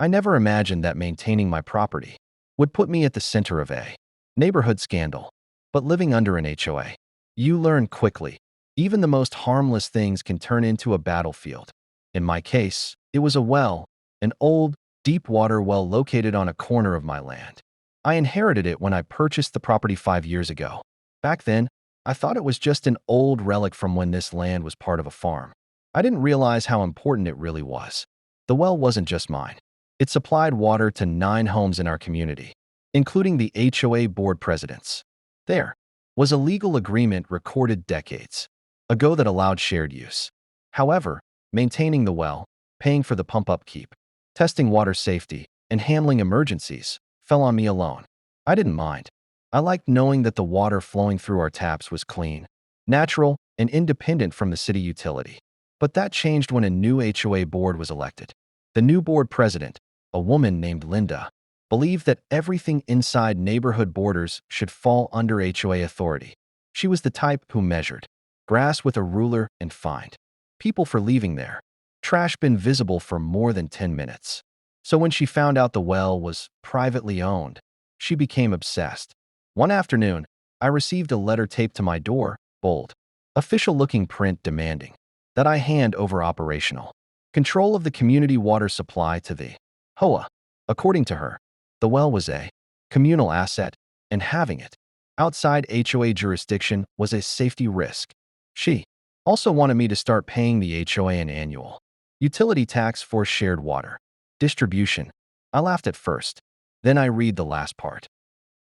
I never imagined that maintaining my property would put me at the center of a neighborhood scandal. But living under an HOA, you learn quickly. Even the most harmless things can turn into a battlefield. In my case, it was a well, an old, deep water well located on a corner of my land. I inherited it when I purchased the property 5 years ago. Back then, I thought it was just an old relic from when this land was part of a farm. I didn't realize how important it really was. The well wasn't just mine. It supplied water to 9 homes in our community, including the HOA board presidents. There was a legal agreement recorded decades ago that allowed shared use. However, maintaining the well, paying for the pump upkeep, testing water safety, and handling emergencies fell on me alone. I didn't mind. I liked knowing that the water flowing through our taps was clean, natural, and independent from the city utility. But that changed when a new HOA board was elected. The new board president, a woman named Linda, believed that everything inside neighborhood borders should fall under HOA authority. She was the type who measured grass with a ruler and fined people for leaving their trash bin visible for more than 10 minutes. So when she found out the well was privately owned, she became obsessed. One afternoon, I received a letter taped to my door, bold, official-looking print demanding that I hand over operational control of the community water supply to the HOA. According to her, the well was a communal asset, and having it outside HOA jurisdiction was a safety risk. She also wanted me to start paying the HOA an annual utility tax for shared water distribution. I laughed at first. Then I read the last part.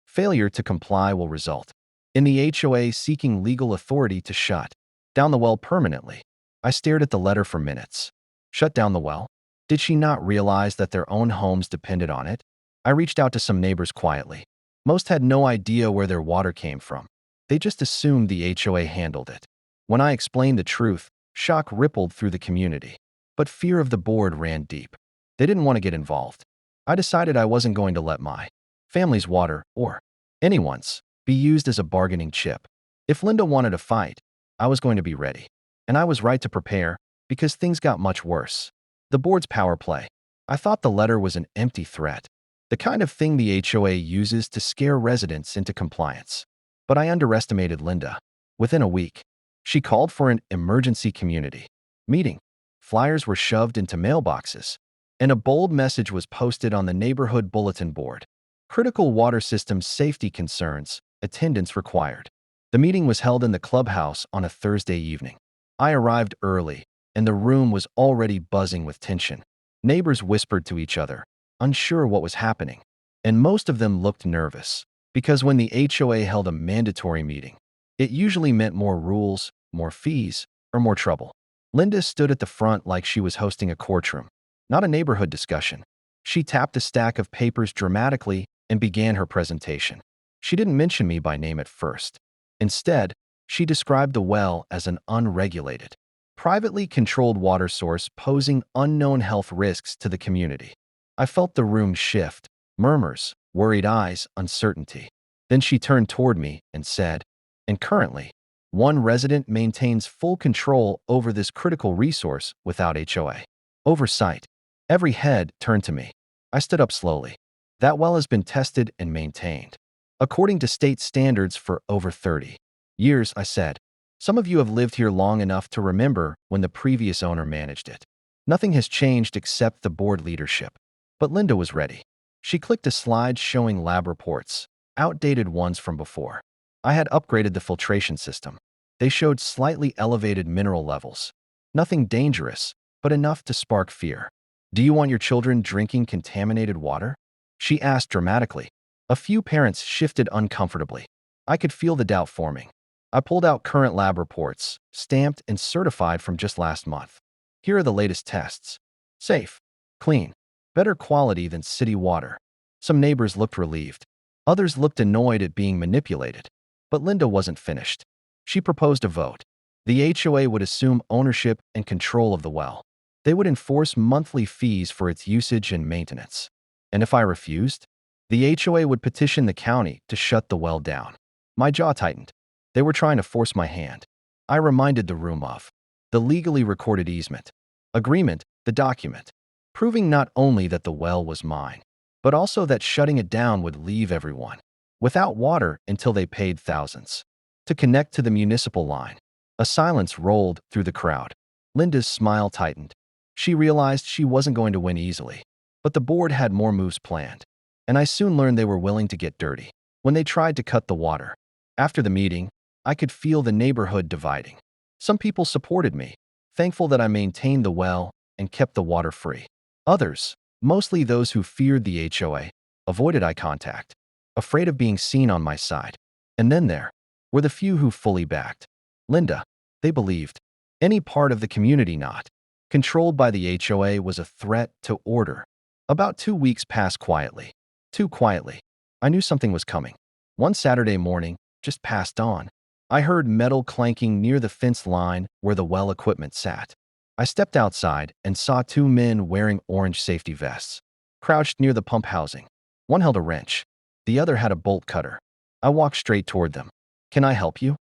Failure to comply will result in the HOA seeking legal authority to shut down the well permanently. I stared at the letter for minutes. Shut down the well? Did she not realize that their own homes depended on it? I reached out to some neighbors quietly. Most had no idea where their water came from. They just assumed the HOA handled it. When I explained the truth, shock rippled through the community. But fear of the board ran deep. They didn't want to get involved. I decided I wasn't going to let my family's water, or anyone's, be used as a bargaining chip. If Linda wanted to fight, I was going to be ready. And I was right to prepare, because things got much worse. The board's power play. I thought the letter was an empty threat, the kind of thing the HOA uses to scare residents into compliance. But I underestimated Linda. Within a week, she called for an emergency community meeting. Flyers were shoved into mailboxes, and a bold message was posted on the neighborhood bulletin board. Critical water system safety concerns, attendance required. The meeting was held in the clubhouse on a Thursday evening. I arrived early, and the room was already buzzing with tension. Neighbors whispered to each other, unsure what was happening, and most of them looked nervous, because when the HOA held a mandatory meeting, it usually meant more rules, more fees, or more trouble. Linda stood at the front like she was hosting a courtroom, not a neighborhood discussion. She tapped a stack of papers dramatically and began her presentation. She didn't mention me by name at first. Instead, she described the well as an unregulated, privately controlled water source posing unknown health risks to the community. I felt the room shift, murmurs, worried eyes, uncertainty. Then she turned toward me and said, and currently, one resident maintains full control over this critical resource without HOA oversight. Every head turned to me. I stood up slowly. That well has been tested and maintained according to state standards for over 30 years, I said. Some of you have lived here long enough to remember when the previous owner managed it. Nothing has changed except the board leadership. But Linda was ready. She clicked a slide showing lab reports, outdated ones from before. I had upgraded the filtration system. They showed slightly elevated mineral levels. Nothing dangerous, but enough to spark fear. Do you want your children drinking contaminated water? She asked dramatically. A few parents shifted uncomfortably. I could feel the doubt forming. I pulled out current lab reports, stamped and certified from just last month. Here are the latest tests. Safe, clean, better quality than city water. Some neighbors looked relieved. Others looked annoyed at being manipulated. But Linda wasn't finished. She proposed a vote. The HOA would assume ownership and control of the well. They would enforce monthly fees for its usage and maintenance. And if I refused, the HOA would petition the county to shut the well down. My jaw tightened. They were trying to force my hand. I reminded the room of the legally recorded easement agreement, the document proving not only that the well was mine, but also that shutting it down would leave everyone without water until they paid thousands to connect to the municipal line. A silence rolled through the crowd. Linda's smile tightened. She realized she wasn't going to win easily, but the board had more moves planned, and I soon learned they were willing to get dirty. When they tried to cut the water, after the meeting, I could feel the neighborhood dividing. Some people supported me, thankful that I maintained the well and kept the water free. Others, mostly those who feared the HOA, avoided eye contact, afraid of being seen on my side. And then there were the few who fully backed Linda. They believed any part of the community not controlled by the HOA was a threat to order. About 2 weeks passed quietly. Too quietly. I knew something was coming. One Saturday morning, just past dawn, I heard metal clanking near the fence line where the well equipment sat. I stepped outside and saw 2 men wearing orange safety vests, crouched near the pump housing. One held a wrench. The other had a bolt cutter. I walked straight toward them. "Can I help you?"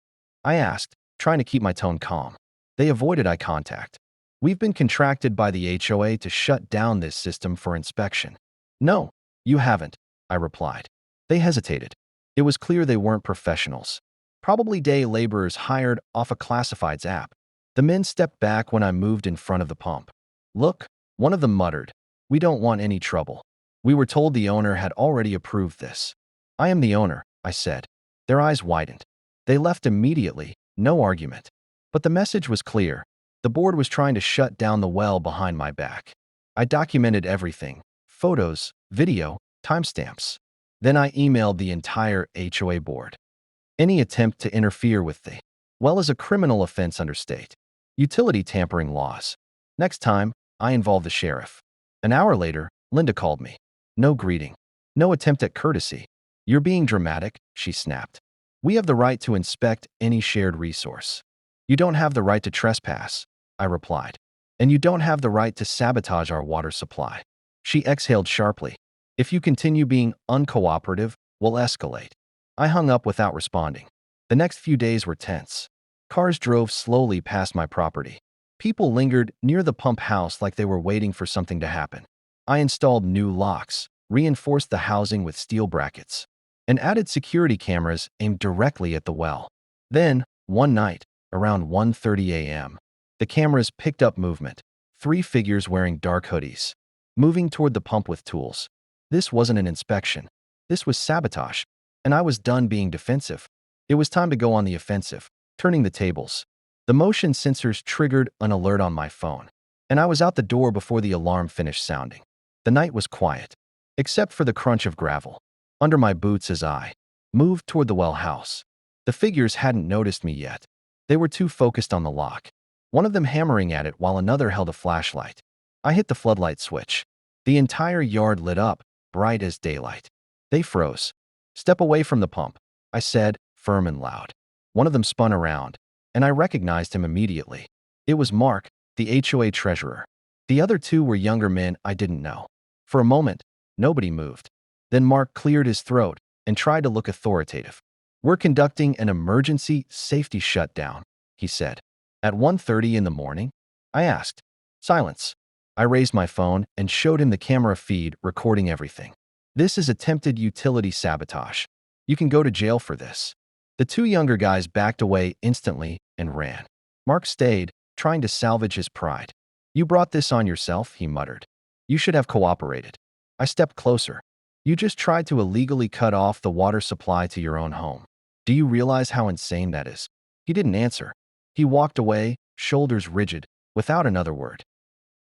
I asked, trying to keep my tone calm. They avoided eye contact. "We've been contracted by the HOA to shut down this system for inspection." "No, you haven't," I replied. They hesitated. It was clear they weren't professionals. Probably day laborers hired off a classifieds app. The men stepped back when I moved in front of the pump. "Look," one of them muttered, "we don't want any trouble. We were told the owner had already approved this." "I am the owner," I said. Their eyes widened. They left immediately, no argument. But the message was clear. The board was trying to shut down the well behind my back. I documented everything: photos, video, timestamps. Then I emailed the entire HOA board. Any attempt to interfere with the well is a criminal offense under state utility tampering laws. Next time, I involved the sheriff. An hour later, Linda called me. No greeting. No attempt at courtesy. "You're being dramatic," she snapped. "We have the right to inspect any shared resource." "You don't have the right to trespass," I replied. "And you don't have the right to sabotage our water supply." She exhaled sharply. "If you continue being uncooperative, we'll escalate." I hung up without responding. The next few days were tense. Cars drove slowly past my property. People lingered near the pump house like they were waiting for something to happen. I installed new locks, reinforced the housing with steel brackets, and added security cameras aimed directly at the well. Then, one night, around 1:30 a.m., the cameras picked up movement. 3 figures wearing dark hoodies, moving toward the pump with tools. This wasn't an inspection. This was sabotage, and I was done being defensive. It was time to go on the offensive, turning the tables. The motion sensors triggered an alert on my phone, and I was out the door before the alarm finished sounding. The night was quiet, except for the crunch of gravel under my boots as I moved toward the well house. The figures hadn't noticed me yet. They were too focused on the lock, one of them hammering at it while another held a flashlight. I hit the floodlight switch. The entire yard lit up, bright as daylight. They froze. "Step away from the pump," I said, firm and loud. One of them spun around, and I recognized him immediately. It was Mark, the HOA treasurer. The other 2 were younger men I didn't know. For a moment, nobody moved. Then Mark cleared his throat and tried to look authoritative. "We're conducting an emergency safety shutdown," he said. "At 1:30 in the morning?" I asked. Silence. I raised my phone and showed him the camera feed recording everything. "This is attempted utility sabotage. You can go to jail for this." The 2 younger guys backed away instantly and ran. Mark stayed, trying to salvage his pride. "You brought this on yourself," he muttered. "You should have cooperated." I stepped closer. "You just tried to illegally cut off the water supply to your own home. Do you realize how insane that is?" He didn't answer. He walked away, shoulders rigid, without another word.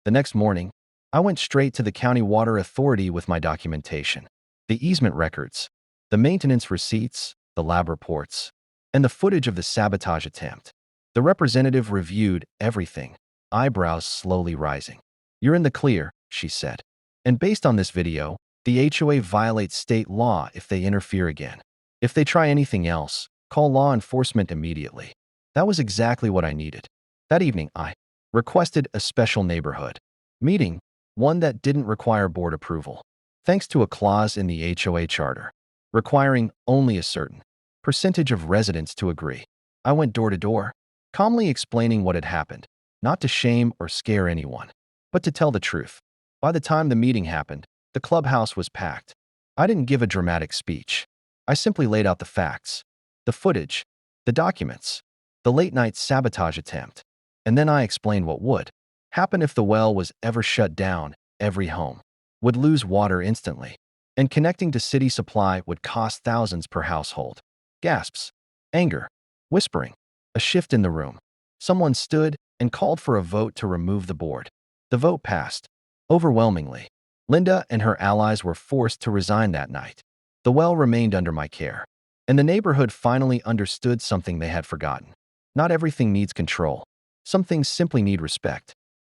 The next morning, I went straight to the County Water Authority with my documentation, the easement records, the maintenance receipts, the lab reports, and the footage of the sabotage attempt. The representative reviewed everything, eyebrows slowly rising. "You're in the clear," she said. "And based on this video, the HOA violates state law if they interfere again. If they try anything else, call law enforcement immediately." That was exactly what I needed. That evening, I requested a special neighborhood meeting, one that didn't require board approval, thanks to a clause in the HOA charter, requiring only a certain percentage of residents to agree. I went door to door, calmly explaining what had happened, not to shame or scare anyone, but to tell the truth. By the time the meeting happened, the clubhouse was packed. I didn't give a dramatic speech. I simply laid out the facts, the footage, the documents, the late-night sabotage attempt, and then I explained what would happen if the well was ever shut down. Every home would lose water instantly, and connecting to city supply would cost thousands per household. Gasps, anger, whispering, a shift in the room. Someone stood and called for a vote to remove the board. The vote passed, overwhelmingly. Linda and her allies were forced to resign that night. The well remained under my care, and the neighborhood finally understood something they had forgotten. Not everything needs control. Some things simply need respect.